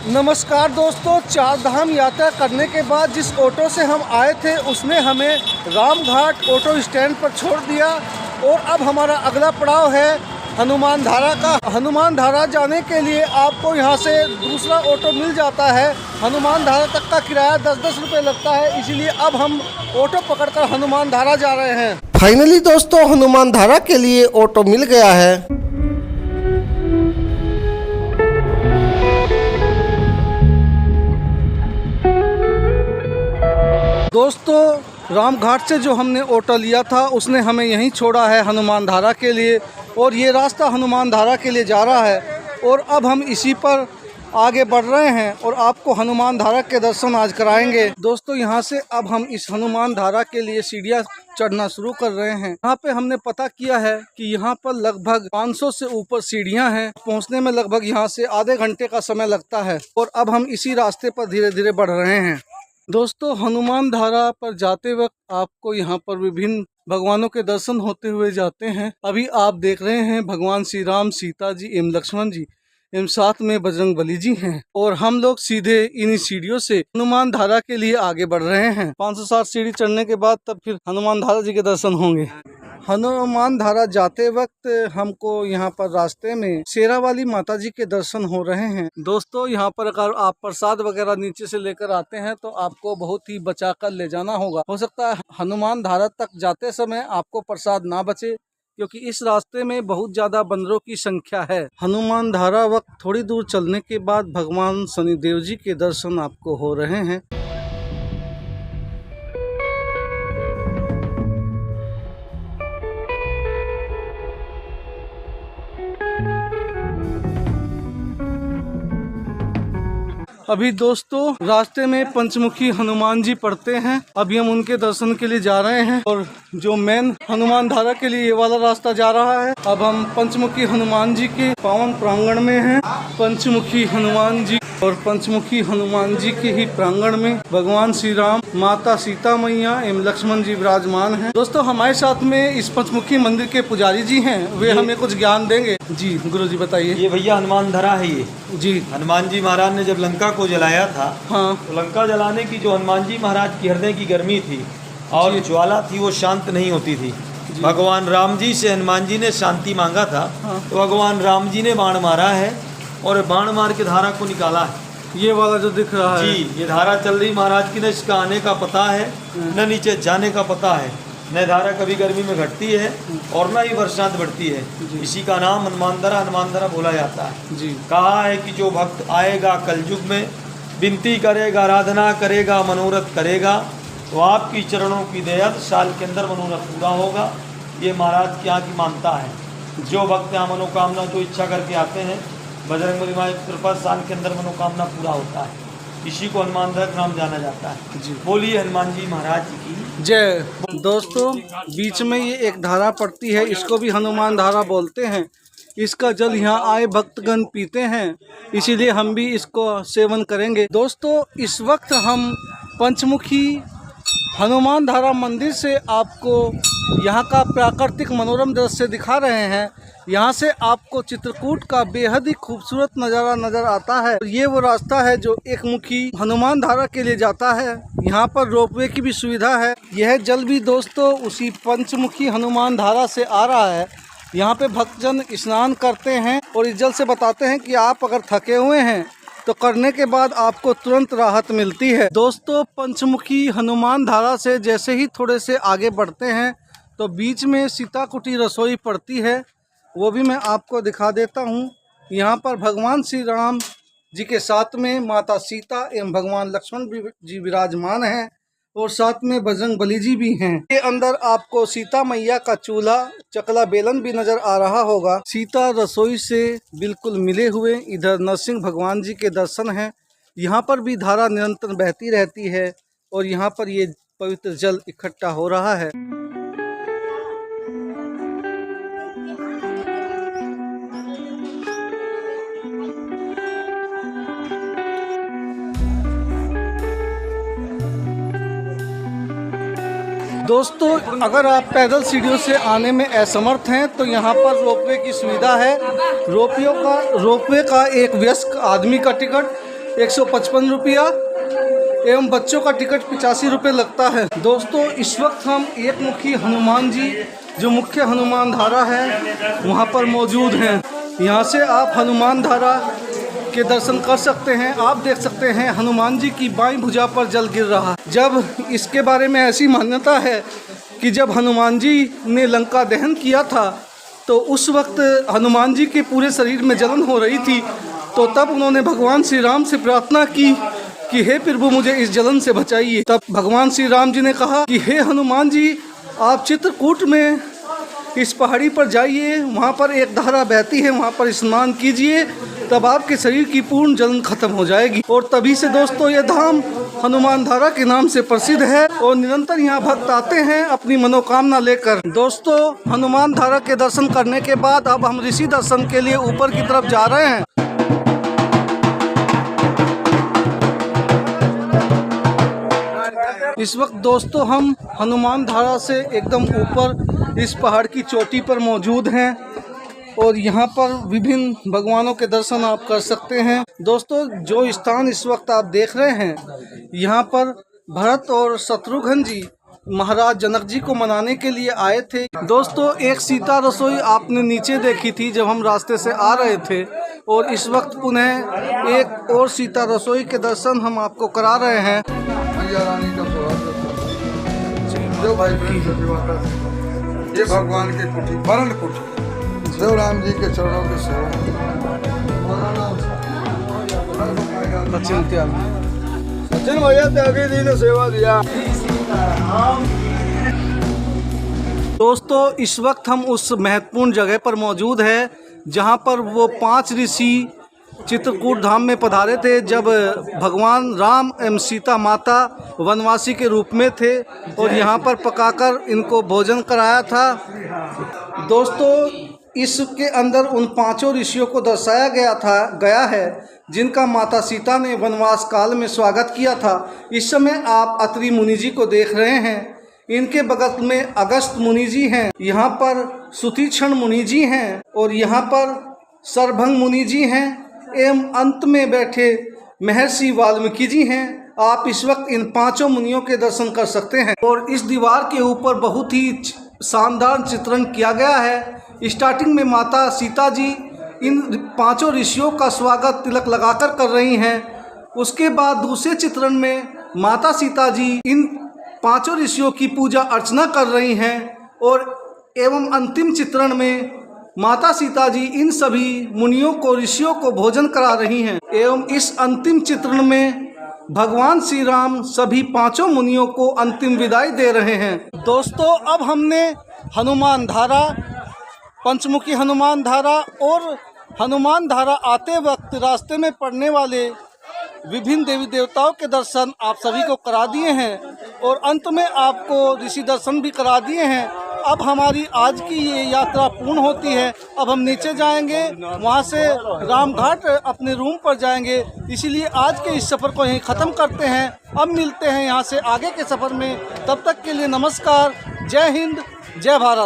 नमस्कार दोस्तों, चार धाम यात्रा करने के बाद जिस ऑटो से हम आए थे उसने हमें रामघाट ऑटो स्टैंड पर छोड़ दिया और अब हमारा अगला पड़ाव है हनुमान धारा का। हनुमान धारा जाने के लिए आपको यहां से दूसरा ऑटो मिल जाता है। हनुमान धारा तक का किराया 10-10 रुपये लगता है, इसीलिए अब हम ऑटो पकड़कर हनुमान धारा जा रहे हैं। फाइनली दोस्तों, हनुमान धारा के लिए ऑटो मिल गया है। दोस्तों, रामघाट से जो हमने ऑटो लिया था उसने हमें यहीं छोड़ा है हनुमान धारा के लिए, और ये रास्ता हनुमान धारा के लिए जा रहा है और अब हम इसी पर आगे बढ़ रहे हैं और आपको हनुमान धारा के दर्शन आज कराएंगे। दोस्तों, यहाँ से अब हम इस हनुमान धारा के लिए सीढ़ियाँ चढ़ना शुरू कर रहे हैं। यहाँ पे हमने पता किया है कि यहाँ पर लगभग 500 से ऊपर सीढ़ियाँ हैं। पहुँचने में लगभग यहाँ से आधे घंटे का समय लगता है और अब हम इसी रास्ते पर धीरे धीरे बढ़ रहे हैं। दोस्तों, हनुमान धारा पर जाते वक्त आपको यहाँ पर विभिन्न भगवानों के दर्शन होते हुए जाते हैं। अभी आप देख रहे हैं भगवान श्री राम, सीता जी एवं लक्ष्मण जी एवं साथ में बजरंगबली जी हैं और हम लोग सीधे इन्हीं सीढ़ियों से हनुमान धारा के लिए आगे बढ़ रहे हैं। 560 सीढ़ी चढ़ने के बाद तब फिर हनुमान धारा जी के दर्शन होंगे। हनुमान धारा जाते वक्त हमको यहाँ पर रास्ते में शेरावाली माता जी के दर्शन हो रहे हैं। दोस्तों, यहाँ पर अगर आप प्रसाद वगैरह नीचे से लेकर आते हैं तो आपको बहुत ही बचा कर ले जाना होगा। हो सकता है हनुमान धारा तक जाते समय आपको प्रसाद ना बचे, क्योंकि इस रास्ते में बहुत ज्यादा बंदरों की संख्या है। हनुमान धारा वक्त थोड़ी दूर चलने के बाद भगवान शनिदेव जी के दर्शन आपको हो रहे हैं। अभी दोस्तों, रास्ते में पंचमुखी हनुमान जी पड़ते हैं। अभी हम उनके दर्शन के लिए जा रहे हैं और जो मेन हनुमान धारा के लिए ये वाला रास्ता जा रहा है। अब हम पंचमुखी हनुमान जी के पावन प्रांगण में हैं। पंचमुखी हनुमान जी और पंचमुखी हनुमान जी के ही प्रांगण में भगवान श्री राम, माता सीता मैया एवं लक्ष्मण जी विराजमान हैं। दोस्तों, हमारे साथ में इस पंचमुखी मंदिर के पुजारी जी हैं, वे हमें कुछ ज्ञान देंगे। जी गुरु जी बताइए। ये भैया हनुमान धरा है। ये जी हनुमान जी महाराज ने जब लंका को जलाया था, हाँ, तो लंका जलाने की जो हनुमान जी महाराज की हृदय की गर्मी थी और ज्वाला थी वो शांत नहीं होती थी। भगवान राम जी से हनुमान जी ने शांति मांगा था। हाँ। तो भगवान राम जी ने बाण मारा है और बाण मार के धारा को निकाला है। ये वाला जो दिख रहा है जी, ये धारा चल रही महाराज की, न इसका आने का पता है न नीचे जाने का पता है। न धारा कभी गर्मी में घटती है और न ही बरसात बढ़ती है। इसी का नाम हनुमान धारा बोला जाता है। जी, कहा है कि जो भक्त आएगा कलयुग में, विनती करेगा, आराधना करेगा, मनोरथ करेगा, तो आपकी चरणों की दया साल के अंदर मनोरथ पूरा होगा। ये महाराज के यहाँ की मानता है। जो भक्त यहाँ मनोकामना जो इच्छा करके आते हैं, बजरंगबली माँ की कृपा साल के अंदर मनोकामना पूरा होता है। इसी को हनुमान धारा नाम जाना जाता है। जी, बोलिए हनुमान जी महाराज की जय। दोस्तों, बीच में ये एक धारा पड़ती है, इसको भी हनुमान धारा बोलते हैं। इसका जल यहाँ आए भक्तगण पीते हैं, इसीलिए हम भी इसको सेवन करेंगे। दोस्तों, इस वक्त हम पंचमुखी हनुमान धारा मंदिर से आपको यहाँ का प्राकृतिक मनोरम दृश्य दिखा रहे हैं। यहाँ से आपको चित्रकूट का बेहद ही खूबसूरत नज़ारा नज़र आता है। ये वो रास्ता है जो एक मुखी हनुमान धारा के लिए जाता है। यहाँ पर रोपवे की भी सुविधा है। यह जल भी दोस्तों उसी पंचमुखी हनुमान धारा से आ रहा है। यहाँ पे भक्तजन स्नान करते हैं और इस जल से बताते हैं कि आप अगर थके हुए हैं तो करने के बाद आपको तुरंत राहत मिलती है। दोस्तों, पंचमुखी हनुमान धारा से जैसे ही थोड़े से आगे बढ़ते हैं तो बीच में सीता कुटी रसोई पड़ती है, वो भी मैं आपको दिखा देता हूँ। यहाँ पर भगवान श्री राम जी के साथ में माता सीता एवं भगवान लक्ष्मण जी विराजमान हैं और साथ में बजरंगबली जी भी हैं। के अंदर आपको सीता मैया का चूल्हा, चकला बेलन भी नजर आ रहा होगा। सीता रसोई से बिल्कुल मिले हुए इधर नरसिंह भगवान जी के दर्शन हैं। यहाँ पर भी धारा निरंतर बहती रहती है और यहाँ पर ये पवित्र जल इकट्ठा हो रहा है। दोस्तों, अगर आप पैदल सीढ़ियों से आने में असमर्थ हैं तो यहाँ पर रोपवे की सुविधा है। रोपवे का एक वयस्क आदमी का टिकट 155 रुपया एवं बच्चों का टिकट 85 रुपये लगता है। दोस्तों इस वक्त हम एक मुखी हनुमान जी जो मुख्य हनुमान धारा है वहाँ पर मौजूद हैं। यहाँ से आप हनुमान धारा के दर्शन कर सकते हैं। आप देख सकते हैं हनुमान जी की बाईं भुजा पर जल गिर रहा है। जब इसके बारे में ऐसी मान्यता है कि जब हनुमान जी ने लंका दहन किया था तो उस वक्त हनुमान जी के पूरे शरीर में जलन हो रही थी, तो तब उन्होंने भगवान श्री राम से प्रार्थना की कि हे प्रभु मुझे इस जलन से बचाइए। तब भगवान श्री राम जी ने कहा कि हे हनुमान जी आप चित्रकूट में इस पहाड़ी पर जाइए, वहाँ पर एक धारा बहती है, वहाँ पर स्नान कीजिए, तब आपके शरीर की पूर्ण जलन खत्म हो जाएगी। और तभी से दोस्तों ये धाम हनुमान धारा के नाम से प्रसिद्ध है और निरंतर यहाँ भक्त आते हैं अपनी मनोकामना लेकर। दोस्तों हनुमान धारा के दर्शन करने के बाद अब हम ऋषि दर्शन के लिए ऊपर की तरफ जा रहे हैं। इस वक्त दोस्तों हम हनुमान धारा से एकदम ऊपर इस पहाड़ की चोटी पर मौजूद हैं और यहाँ पर विभिन्न भगवानों के दर्शन आप कर सकते हैं। दोस्तों जो स्थान इस वक्त आप देख रहे हैं यहाँ पर भरत और शत्रुघ्न जी महाराज जनक जी को मनाने के लिए आए थे। दोस्तों एक सीता रसोई आपने नीचे देखी थी जब हम रास्ते से आ रहे थे और इस वक्त पुनः एक और सीता रसोई के दर्शन हम आपको करा रहे हैं। रानी का जो भाई ये भगवान के कुटी वरण कुटी देव राम जी के चरणों के सेवा सचिन भैया त्यागी जी ने सेवा दिया। दोस्तों इस वक्त हम उस महत्वपूर्ण जगह पर मौजूद है जहां पर वो 5 ऋषि चित्रकूट धाम में पधारे थे जब भगवान राम एवं सीता माता वनवासी के रूप में थे और यहाँ पर पकाकर इनको भोजन कराया था। दोस्तों इसके अंदर उन 5 ऋषियों को दर्शाया गया है जिनका माता सीता ने वनवास काल में स्वागत किया था। इस समय आप अत्रि मुनि जी को देख रहे हैं, इनके बगल में अगस्त मुनि जी हैं, यहाँ पर सुतीक्षण मुनि जी हैं और यहाँ पर सरभंग मुनि जी हैं एवं अंत में बैठे महर्षि वाल्मीकि जी हैं। आप इस वक्त इन 5 मुनियों के दर्शन कर सकते हैं और इस दीवार के ऊपर बहुत ही शानदार चित्रण किया गया है। स्टार्टिंग में माता सीता जी इन 5 ऋषियों का स्वागत तिलक लगाकर कर रही हैं। उसके बाद दूसरे चित्रण में माता सीता जी इन 5 ऋषियों की पूजा अर्चना कर रही हैं और एवं अंतिम चित्रण में माता सीता जी इन सभी मुनियों को ऋषियों को भोजन करा रही हैं एवं इस अंतिम चित्रण में भगवान श्री राम सभी 5 मुनियों को अंतिम विदाई दे रहे हैं। दोस्तों अब हमने हनुमान धारा, पंचमुखी हनुमान धारा और हनुमान धारा आते वक्त रास्ते में पड़ने वाले विभिन्न देवी देवताओं के दर्शन आप सभी को करा दिए हैं और अंत में आपको ऋषि दर्शन भी करा दिए हैं। अब हमारी आज की ये यात्रा पूर्ण होती है। अब हम नीचे जाएंगे, वहाँ से रामघाट अपने रूम पर जाएंगे। इसीलिए आज के इस सफ़र को यहीं ख़त्म करते हैं। अब मिलते हैं यहाँ से आगे के सफ़र में। तब तक के लिए नमस्कार, जय हिंद, जय भारत।